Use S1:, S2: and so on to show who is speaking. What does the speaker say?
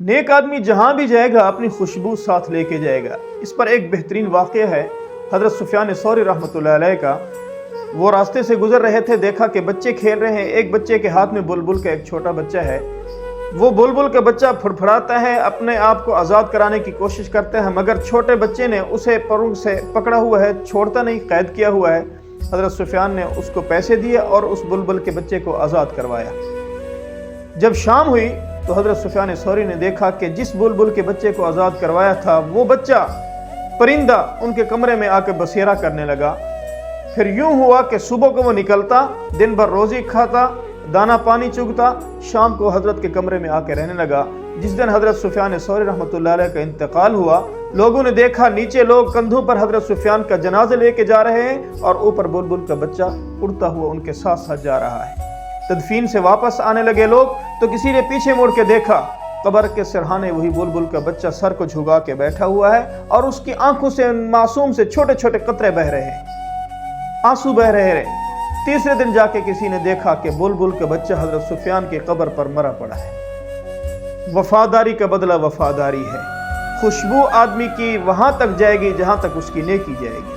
S1: नेक आदमी जहाँ भी जाएगा अपनी खुशबू साथ लेके जाएगा। इस पर एक बेहतरीन वाक़या है हज़रत सुफ़ियान सौरी रहमतुल्लाह अलैह का। वो रास्ते से गुजर रहे थे, देखा कि बच्चे खेल रहे हैं। एक बच्चे के हाथ में बुलबुल का एक छोटा बच्चा है। वो बुलबुल का बच्चा फड़फड़ाता है, अपने आप को आज़ाद कराने की कोशिश करता है, मगर छोटे बच्चे ने उसे परों से पकड़ा हुआ है, छोड़ता नहीं, कैद किया हुआ है। हज़रत सुफ़ियान ने उसको पैसे दिए और उस बुलबुल के बच्चे को आज़ाद करवाया। जब शाम हुई तो हज़रत सुफ़ियान सौरी ने देखा कि जिस बुलबुल के बच्चे को आज़ाद करवाया था वो बच्चा परिंदा उनके कमरे में आकर बसेरा करने लगा। फिर यूं हुआ कि सुबह को वो निकलता, दिन भर रोज़ी खाता, दाना पानी चुगता, शाम को हज़रत के कमरे में आकर रहने लगा। जिस दिन हज़रत सुफ़ियान सौरी रहमतुल्लाह अलैह का इंतकाल हुआ, लोगों ने देखा नीचे लोग कंधों पर हज़रत सुफ़ियान का जनाजा लेके जा रहे हैं और ऊपर बुलबुल का बच्चा उड़ता हुआ उनके साथ साथ जा रहा है। तदफीन से वापस आने लगे लोग तो किसी ने पीछे मुड़ के देखा, कब्र के सिरहाने वही बुलबुल का बच्चा सर को झुका के बैठा हुआ है और उसकी आंखों से मासूम से छोटे छोटे कतरे बह रहे हैं, आंसू बह रहे हैं। तीसरे दिन जाके किसी ने देखा कि बुलबुल का बच्चा हज़रत सुफ़ियान की कब्र पर मरा पड़ा है। वफादारी का बदला वफादारी है। खुशबू आदमी की वहां तक जाएगी जहां तक उसकी नेकी जाएगी।